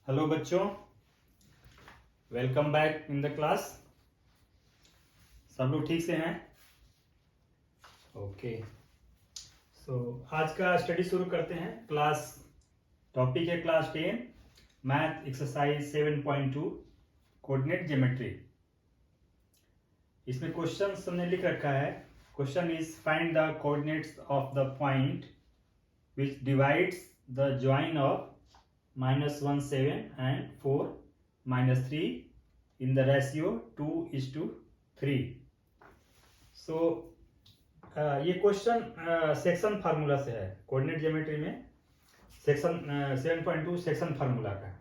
Hello बच्चों, welcome back in the class. सब लोग ठीक से हैं? ओके। आज का स्टडी शुरू करते हैं। टॉपिक है class 10 math exercise 7.2 coordinate geometry. इसमें क्वेश्चन हमने लिख रखा है। Question is find the coordinates of the point which divides the join of -1 7 and 4 -3 in the ratio 2:3। सो ये क्वेश्चन सेक्शन फार्मूला से है। कोऑर्डिनेट ज्योमेट्री में सेक्शन 7.2 सेक्शन फार्मूला का।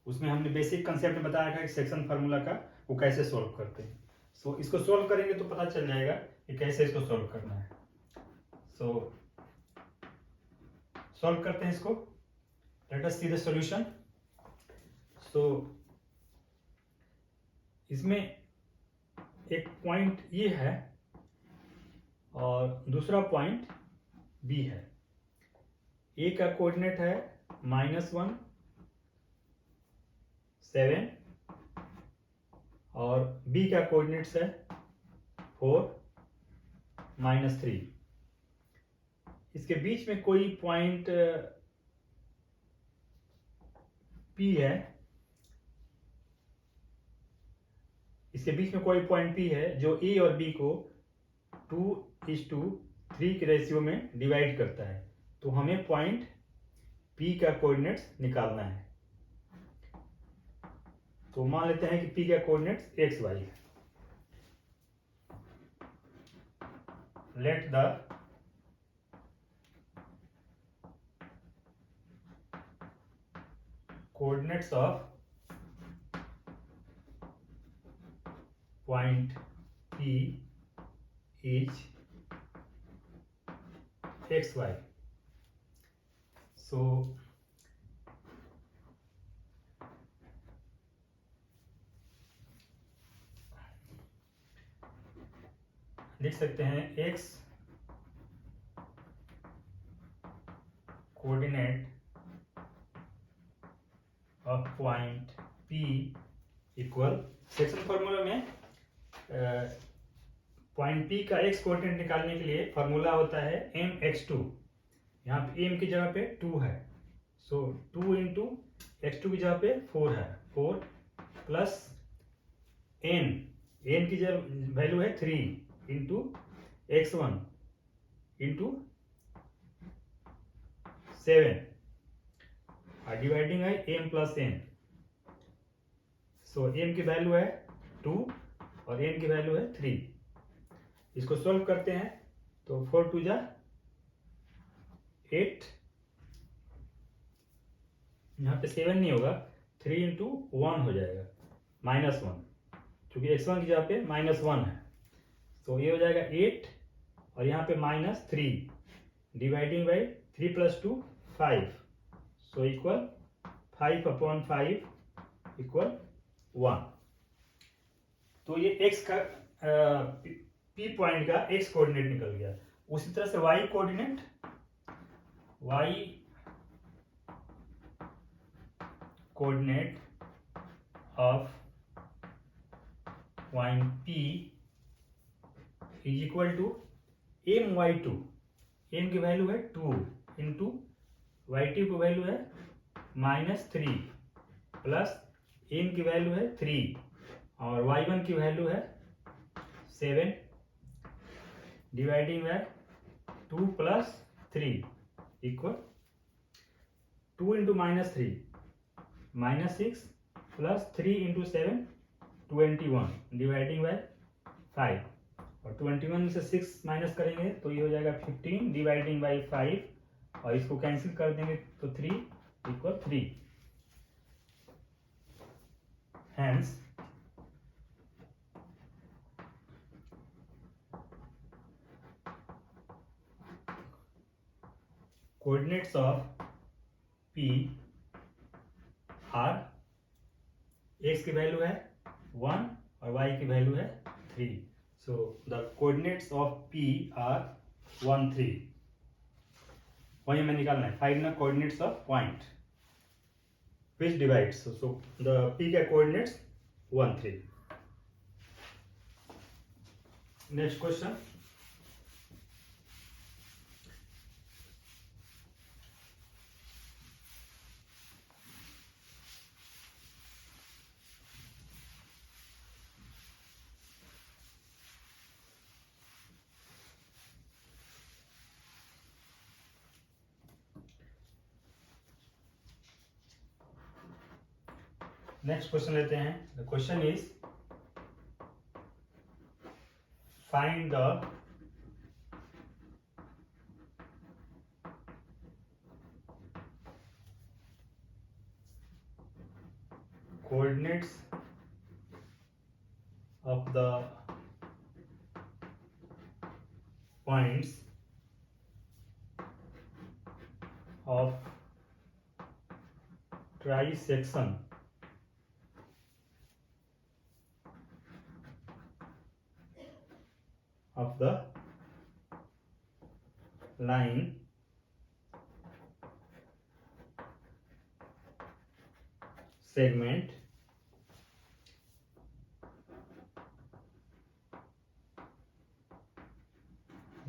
उसमें हमने बेसिक कंसेप्ट बताया था सेक्शन फार्मूला का वो कैसे सोल्व करते हैं। इसको सोल्व करेंगे तो पता चल जाएगा कि कैसे इसको सोल्व करना है। सोल्व करते हैं इसको। Let us see the solution. इसमें एक पॉइंट ये है और दूसरा पॉइंट बी है। ए का कोऑर्डिनेट है -1 7 और बी का कोऑर्डिनेट्स है 4 -3। इसके बीच में कोई पॉइंट पी है। इसके बीच में कोई पॉइंट पी है जो ए और बी को 2:3 के रेशियो में डिवाइड करता है। तो हमें पॉइंट पी का कोऑर्डिनेट्स निकालना है। तो मान लेते हैं कि पी का कोऑर्डिनेट्स एक्स वाई है। Let the coordinates of point P is xy। लिख सकते हैं x coordinate of point P equal section formula में पॉइंट P का x कोऑर्डिनेट निकालने के लिए फार्मूला होता है mx2। यहाँ पे m की जगह पे 2 है। 2 इंटू x2 की जगह पे 4 है। 4 प्लस n की जगह वैल्यू है 3 इंटू x1 इंटू 7 और डिवाइडिंग है m प्लस n। m की वैल्यू है 2 और n की वैल्यू है 3। इसको सॉल्व करते हैं तो 4 2 जा 8। यहाँ पे 7 नहीं होगा, 3 इंटू 1 हो जाएगा -1, क्योंकि x1 की जगह पे -1 है। तो ये हो जाएगा 8 और यहाँ पे -3 डिवाइडिंग बाई 3 + 2 5। Equal 5/5 equal 1। तो ये x का P पॉइंट का x कोऑर्डिनेट निकल गया। उसी तरह से y coordinate of point P is equal to my2। m की वैल्यू है 2 इंटू y2 की वैल्यू है -3 प्लस m की वैल्यू है 3 और y1 की वैल्यू है 7 dividing by 2 + 3 equal 2 into -3 -6 plus 3 into 7 21 dividing by 5 और 21 में से 6 माइनस करेंगे तो ये हो जाएगा 15 डिवाइडिंग बाई 5 और इसको कैंसिल कर देंगे तो 3 equal 3। Hence coordinates of P are x की वैल्यू है 1 और y की वैल्यू है 3। So the coordinates of P are 1 3। वही हमें निकालना है, find the coordinates of point. which divides. So the P का coordinates 1 3. Next question. Next question लेते हैं. The question is find the coordinates of the points of trisection of the line segment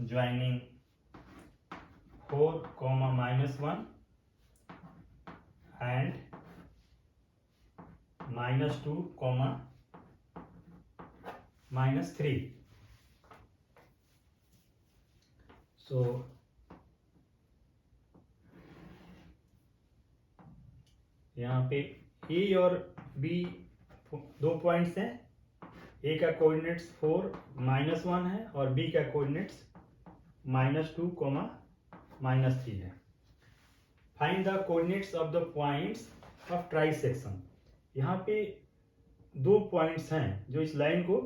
joining 4, -1 and -2, -3. So यहाँ पे ए और B दो points हैं. ए का coordinates 4 -1 है और बी का कोऑर्डिनेट्स -2, -3 है. Find the coordinates of the points of trisection. यहाँ पे दो पॉइंट्स हैं जो इस लाइन को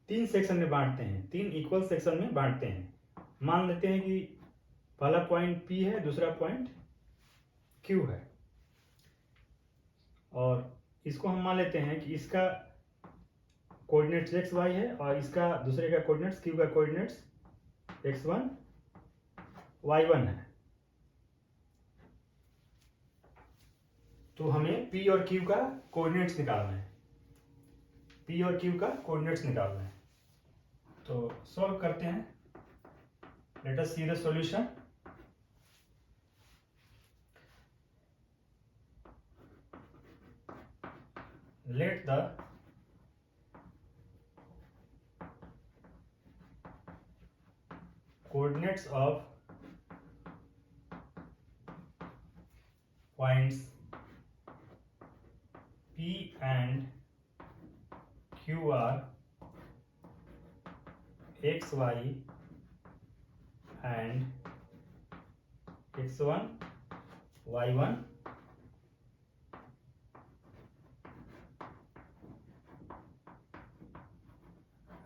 3 सेक्शन में बांटते हैं, 3 इक्वल सेक्शन में बांटते हैं. मान लेते हैं कि पहला पॉइंट P है, दूसरा पॉइंट Q है, और इसको हम मान लेते हैं कि इसका कोऑर्डिनेट्स XY है और इसका दूसरे का कोऑर्डिनेट्स Q का कोऑर्डिनेट्स X1 Y1 है. तो हमें P और Q का कोऑर्डिनेट्स निकालना है. P और Q का कोऑर्डिनेट्स निकालना है. तो सॉल्व करते हैं. Let us see the solution. Let the coordinates of points P and Q are XY and X1 Y1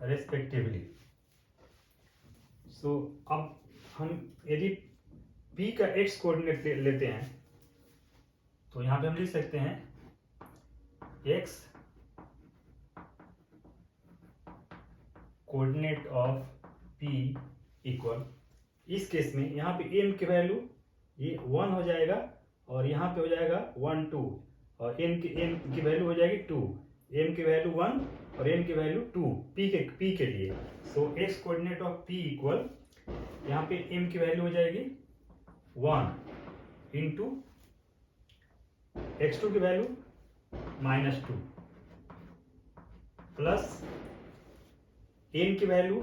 respectively. So अब हम यदि P का x कोऑर्डिनेट लेते हैं तो यहाँ पे हम लिख सकते हैं x coordinate of P equal, इस केस में यहाँ पे m की वैल्यू ये 1 हो जाएगा और यहाँ पे हो जाएगा 1 2 और m की वैल्यू हो जाएगी 2. m की वैल्यू 1 और m की वैल्यू 2 p के लिए. सो x coordinate of P equal, यहाँ पे m की वैल्यू हो जाएगी 1 इंटू x2 की वैल्यू -2 प्लस m की वैल्यू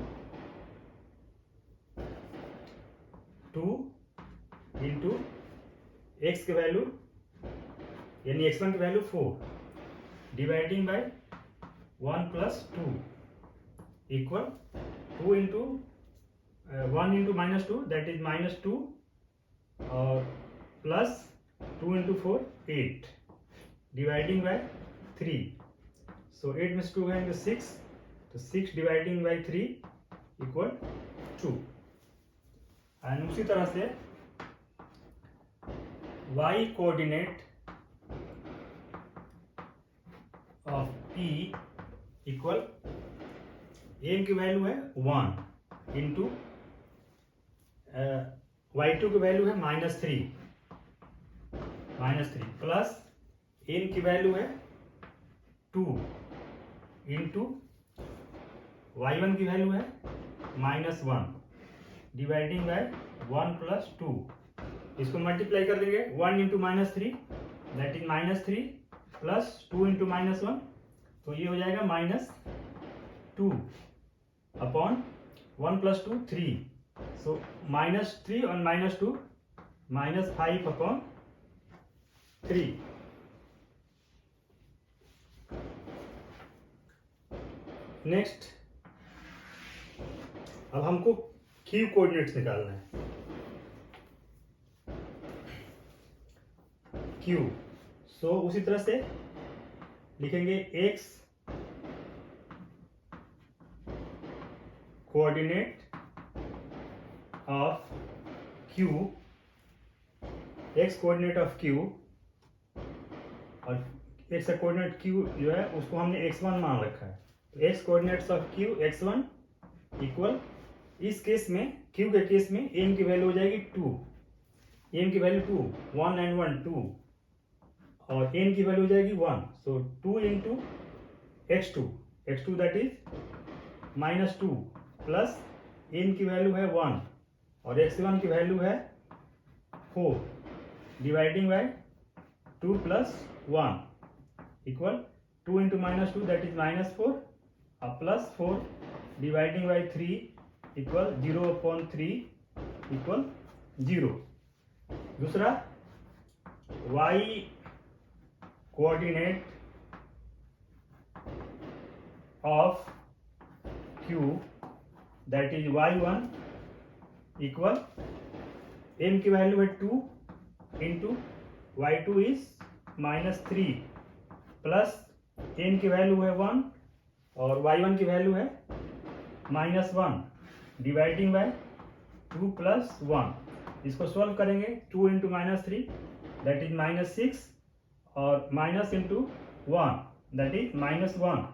2 इंटू x की वैल्यू यानी x1 की value 4 dividing by 1 + 2 equal 2 into 1 into -2 that is -2 और प्लस 2 इंटू 4 8 डिवाइडिंग बाय 3. सो 8 में 2 गएंगे 6, तो 6 डिवाइडिंग बाय 3 इक्वल 2. एंड उसी तरह से y coordinate of P equal, m की वैल्यू है 1 इंटू y2 की वैल्यू है -3 प्लस n की वैल्यू है 2 इंटू y1 की वैल्यू है -1 डिवाइडिंग बाय 1 प्लस 2, इसको मल्टीप्लाई कर देंगे 1 into -3 that is -3 plus 2 into -1, तो ये हो जाएगा -2 अपॉन 1 प्लस 2 3, सो -3 और -2 -5 अपॉन 3। नेक्स्ट, अब हमको क्यू कोऑर्डिनेट्स निकालना है। क्यू, सो उसी तरह से लिखेंगे x coordinate of q, x coordinate of q, और x का कोऑर्डिनेट q जो है उसको हमने x1 मान रखा है, तो x coordinates of q x1 equal, इस केस में q के केस में n की वैल्यू हो जाएगी 2, n की वैल्यू 2, 1 एंड 1 2, और n की वैल्यू हो जाएगी 1, सो 2 into x2 that is -2 plus n की वैल्यू है 1 और x1 की वैल्यू है 4 dividing by 2 plus 1 equal 2 into -2 that is -4 और plus 4 dividing by 3 equal 0/3 equal 0। दूसरा, y coordinate of q that is y1 equal, n की वैल्यू है 2 into y2 is -3 plus n की वैल्यू है 1 और y1 की वैल्यू है -1 डिवाइडिंग बाय 2 प्लस 1, इसको सॉल्व करेंगे 2 इंटू -3 दैट इज -6 और minus into 1 that is -1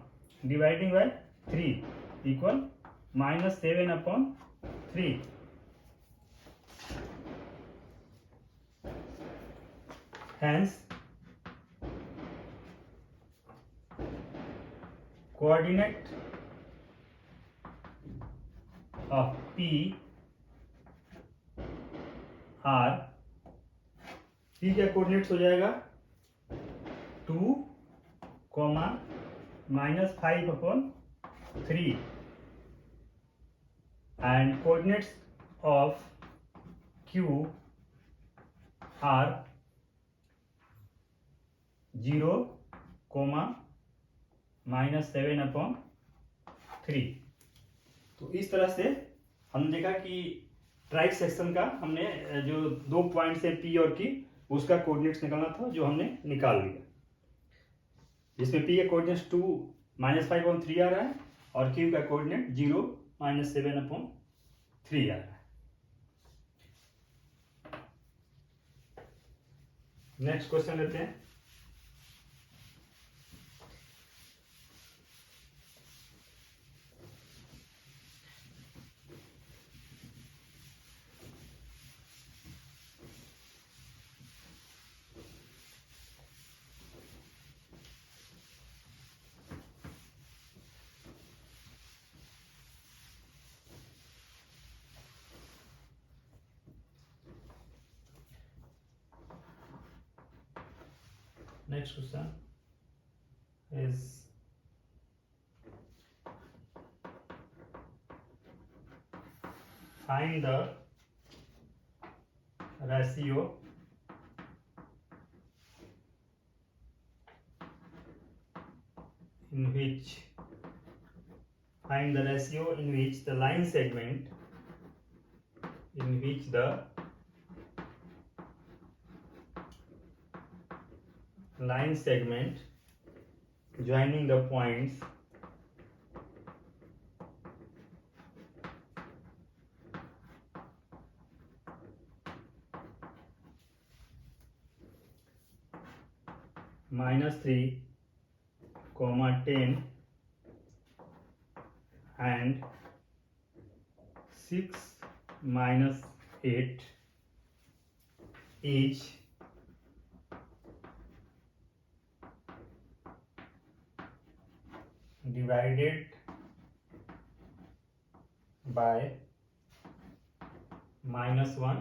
dividing by 3 equal -7/3। Hence, coordinate of P are, P का कोऑर्डिनेट्स हो जाएगा 2, -5/3 and coordinates of Q are 0, -7/3। तो इस तरह से हमने देखा कि ट्राइक सेक्शन का हमने जो 2 पॉइंट्स है P और Q, उसका कोऑर्डिनेट्स निकालना था, जो हमने निकाल लिया, जिसमें P का कोऑर्डिनेट्स 2 -5/3 आ रहा है और Q का कोऑर्डिनेट 0 -7/3 आ रहा है। नेक्स्ट क्वेश्चन लेते हैं। Next question is find the ratio in which the line segment in which the line segment joining the points -3, 10 and 6 -8 is divided by -1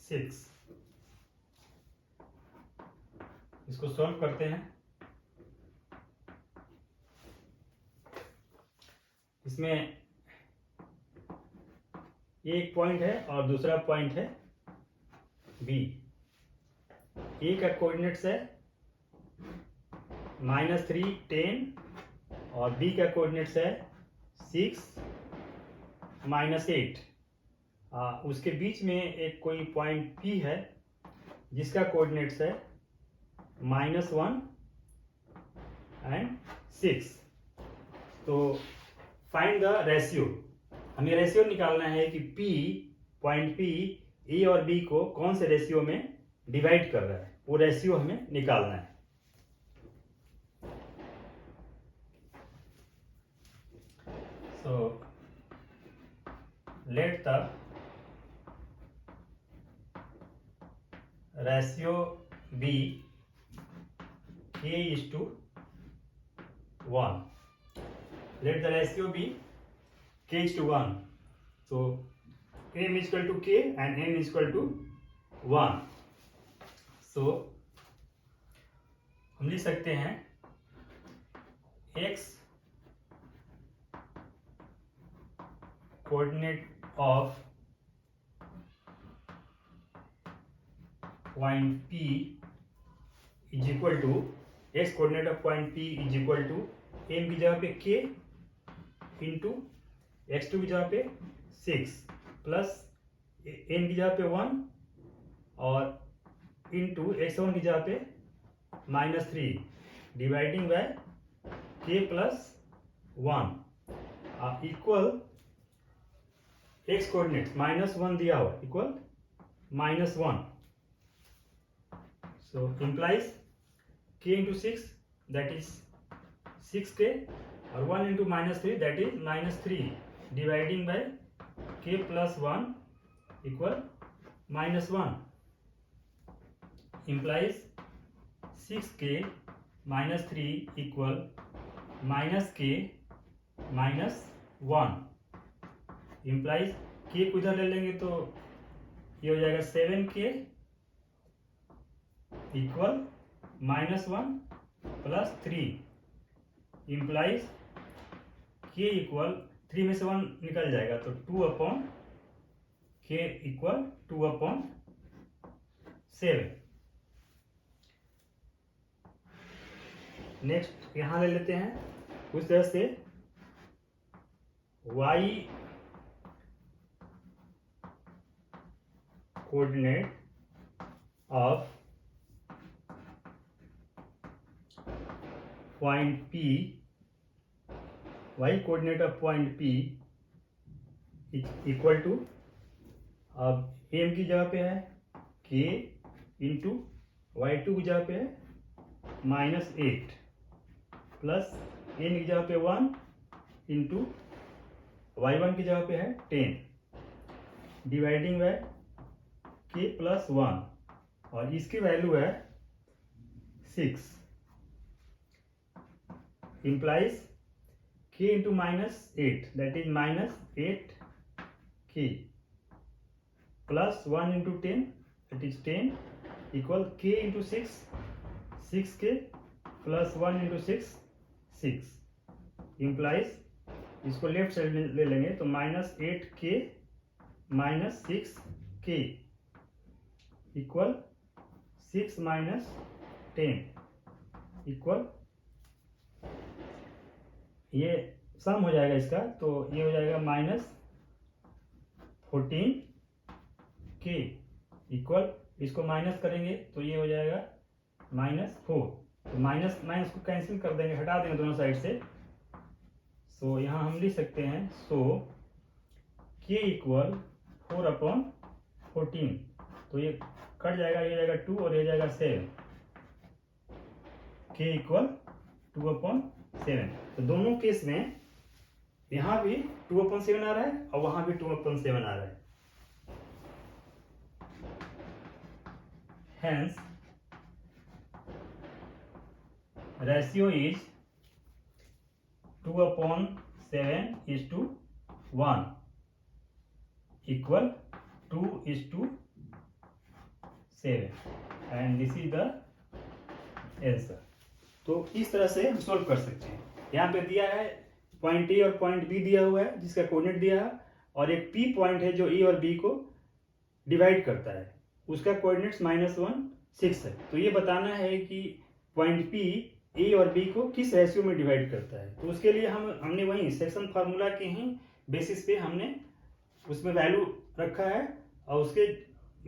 6। इसको सॉल्व करते हैं। इसमें एक पॉइंट है और दूसरा पॉइंट है बी। ए का कोऑर्डिनेट्स है -3 10 और बी का कोऑर्डिनेट्स है 6 -8। उसके बीच में एक कोई पॉइंट पी है जिसका कोऑर्डिनेट्स है -1 एंड 6। तो फाइंड द रेशियो। हमें रेशियो निकालना है कि P पॉइंट P ए और बी को कौन से रेशियो में डिवाइड कर रहा है, वो रेशियो हमें निकालना है। So let the ratio be K:1। Let the ratio be K:1. So M is equal to K and N is equal to 1. So हम लिख सकते हैं X coordinate of point P is equal to X coordinate of point P is equal to M की जगह पे K into x2 की जगह पे 6 प्लस n की जगह पे 1 और इंटू x1 की जगह पे -3 dividing by k plus 1 equal x coordinates -1 दिया हुआ equal -1। So implies k into 6 that is 6k और 1 into -3 that is -3 dividing by k plus 1 equal -1 implies 6k -3 equal -k -1 implies k को इधर ले लेंगे तो ये हो जाएगा 7k equal -1 plus 3 implies k equal 3 में से 1 निकल जाएगा तो 2/k इक्वल 2/7। नेक्स्ट यहां ले लेते हैं उस तरह से y coordinate of point P y coordinate of point P equal to अब m की जगह पे है k इंटू y2 की जगह पे है -8 प्लस n की जगह पे 1 इंटू y1 की जगह पे है 10 डिवाइडिंग बाय k प्लस 1 और इसकी वैल्यू है 6 implies k into -8 that is -8k plus 1 into 10 that is 10 equal k into 6 6k plus 1 into 6 6 implies इसको लेफ्ट साइड में ले लेंगे तो -8k -6k इक्वल 6 - 10 इक्वल ये सम हो जाएगा इसका तो ये हो जाएगा -14k इक्वल इसको माइनस करेंगे तो ये हो जाएगा -4 तो माइनस को कैंसिल कर देंगे, हटा देंगे दोनों साइड से। सो यहाँ हम लिख सकते हैं सो k इक्वल 4/14 तो ये कट जाएगा, ये जाएगा 2 और ये जाएगा 7 k इक्वल 2/7। तो दोनों केस में यहाँ भी 2/7 आ रहा है और वहां भी 2/7 आ रहा है। Hence ratio is 2/7 equal 2:7 and this is the answer. तो इस तरह से हम सोल्व कर सकते हैं। यहाँ पे दिया है पॉइंट ए और पॉइंट बी दिया हुआ है जिसका कोऑर्डिनेट दिया है, और एक पी पॉइंट है जो ए और बी को डिवाइड करता है, उसका कोऑर्डिनेट्स -1 6 है। तो ये बताना है कि पॉइंट पी ए और बी को किस रेशियो में डिवाइड करता है। तो उसके लिए हमने वही सेक्शन फार्मूला के ही बेसिस पे हमने उसमें वैल्यू रखा है, और उसके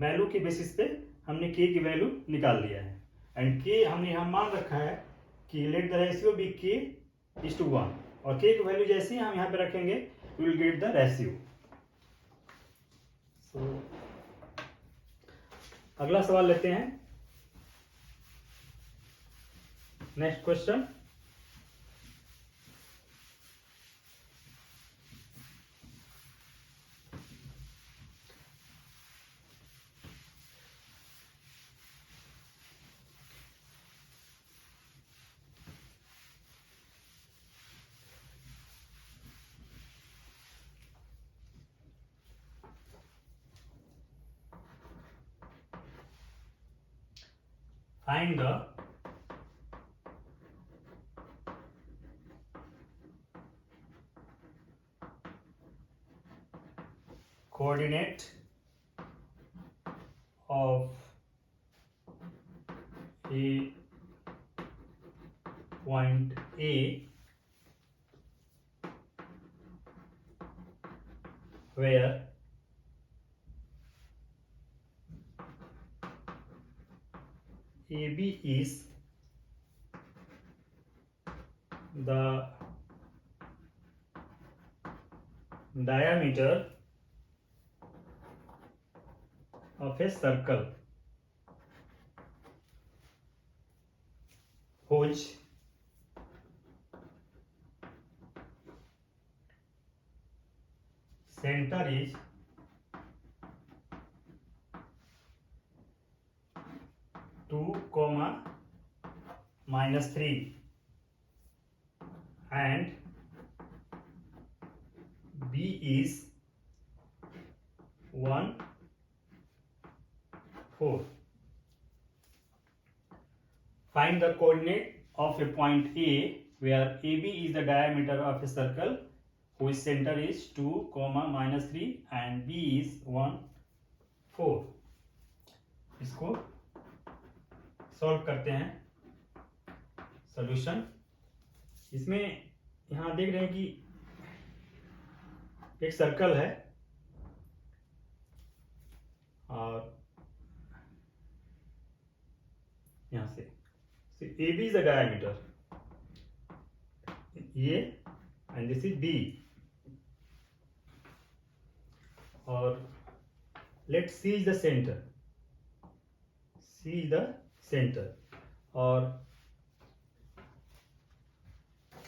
वैल्यू के बेसिस पे हमने के की वैल्यू निकाल लिया है। एंड के हमने यहाँ मान रखा है कि late the ratio be k:1, और के की वैल्यू जैसे ही हम यहाँ पे रखेंगे we will get the ratio. अगला सवाल लेते हैं। Next question, find the coordinate of a point A where AB is the diameter of a circle whose center is 2, -3 and B is 1, 4. Find the coordinate of a point A where AB is the diameter of a circle whose center is 2, -3 and B is 1, 4. इसको solve करते हैं। Solution, इसमें यहाँ देख रहे हैं कि एक सर्कल है और यहाँ से A B is the diameter, ये एंड दिस इज बी, और let C is the centre, C is the centre. और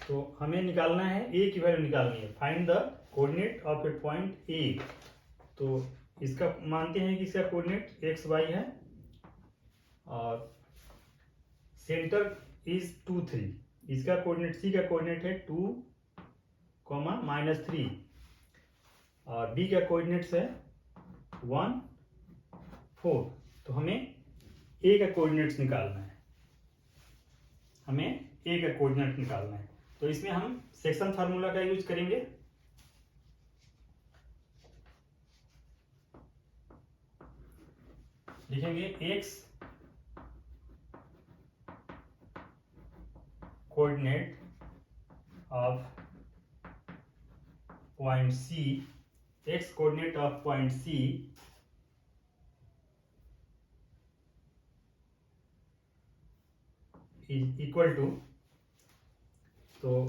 तो हमें निकालना है ए की वैल्यू निकालनी है। Find the coordinate of A point A. तो इसका मानते हैं कि इसका कोऑर्डिनेट एक्स वाई है और सेंटर इज 2, 3। इसका कोऑर्डिनेट सी का कोऑर्डिनेट है 2, -3 और बी का कोऑर्डिनेट्स है 1, 4। तो हमें ए का कोऑर्डिनेट्स निकालना है, हमें ए का कोऑर्डिनेट निकालना है। तो इसमें हम सेक्शन फार्मूला का यूज करेंगे। लिखेंगे x coordinate of point C, x coordinate of point C is equal to, तो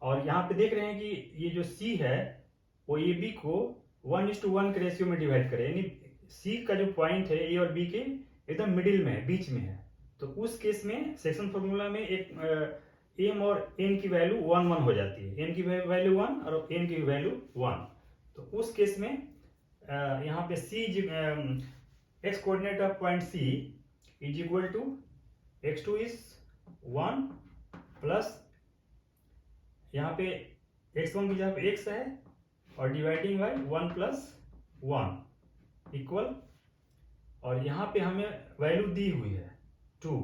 और यहाँ पे देख रहे हैं कि ये जो C है वो ए बी को 1:1 के रेशियो में डिवाइड करे, यानी C का जो पॉइंट है ए और बी के एकदम मिडिल में है, बीच में है। तो उस केस में सेक्शन फॉर्मूला में एक एम और एन की वैल्यू 1, 1 हो जाती है, एन की वैल्यू 1 और एन की वैल्यू 1। तो उस केस में यहाँ पे C x coordinate of point C is equal to x2 is 1, plus यहाँ पे x1 की जगह पे x है और डिवाइडिंग बाई 1 प्लस 1 इक्वल, और यहाँ पे हमें वैल्यू दी हुई है 2।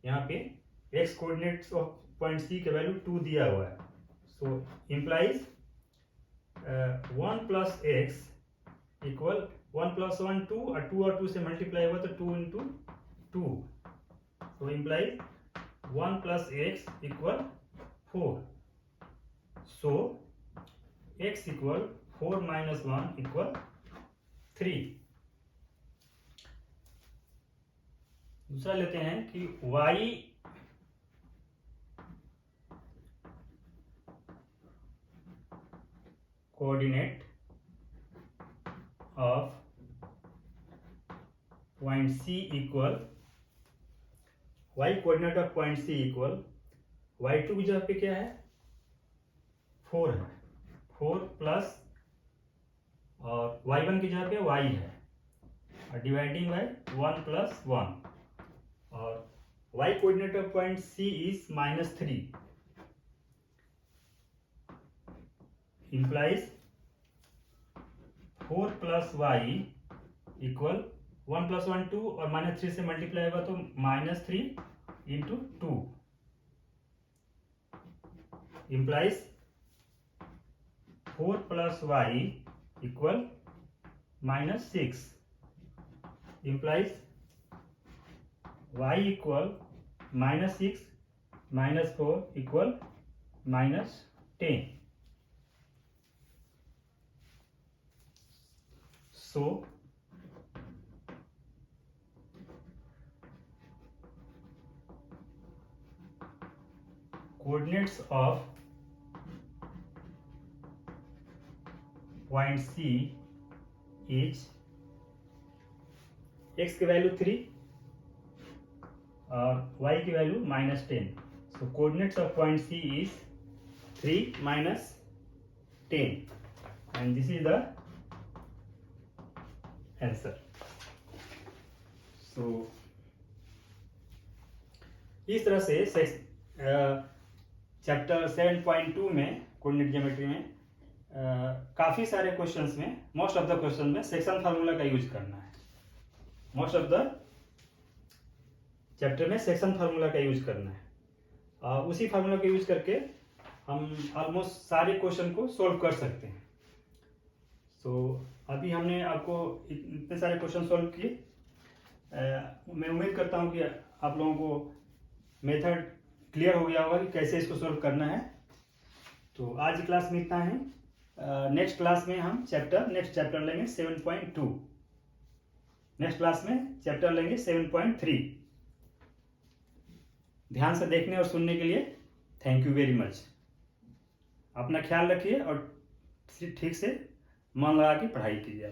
यहाँ पे x coordinates of point C के वैल्यू 2 दिया हुआ है। So implies 1 plus x equal 1 plus 1 2 और 2 और 2 से मल्टीप्लाई हुआ तो 2 into 2। So implies 1 plus x equal 4। सो x इक्वल 4 माइनस 1 इक्वल 3। दूसरा लेते हैं कि y coordinate of point C equal, y coordinate of point C equal y2 की जगह पे क्या है 4 है, 4 प्लस और y1 की जगह पे y है और डिवाइडिंग बाय 1 प्लस 1, और y coordinate of point C is -3 implies 4 plus y equal 1 plus 1 2 और -3 से मल्टीप्लाई होगा तो -3 into 2 implies 4 plus y equal -6 implies y equal -6 -4 equal -10। So coordinates of point C is x की value 3 और y की value -10। So coordinates of point C is 3 minus 10 and this is the answer. So इस तरह से chapter 7.2 में coordinate geometry में काफ़ी सारे क्वेश्चंस में, मोस्ट ऑफ द क्वेश्चन में सेक्शन फार्मूला का यूज करना है। मोस्ट ऑफ द चैप्टर में सेक्शन फार्मूला का यूज करना है। उसी फार्मूला का यूज करके हम ऑलमोस्ट सारे क्वेश्चन को सोल्व कर सकते हैं। अभी हमने आपको इतने सारे क्वेश्चन सोल्व किए। मैं उम्मीद करता हूँ कि आप लोगों को मेथड क्लियर हो गया होगा कि कैसे इसको सोल्व करना है। तो आज की क्लास में इतना है। नेक्स्ट क्लास में हम नेक्स्ट चैप्टर लेंगे 7.2। नेक्स्ट क्लास में चैप्टर लेंगे 7.3। ध्यान से देखने और सुनने के लिए थैंक यू वेरी मच। अपना ख्याल रखिए और ठीक से मन लगा के पढ़ाई कीजिए।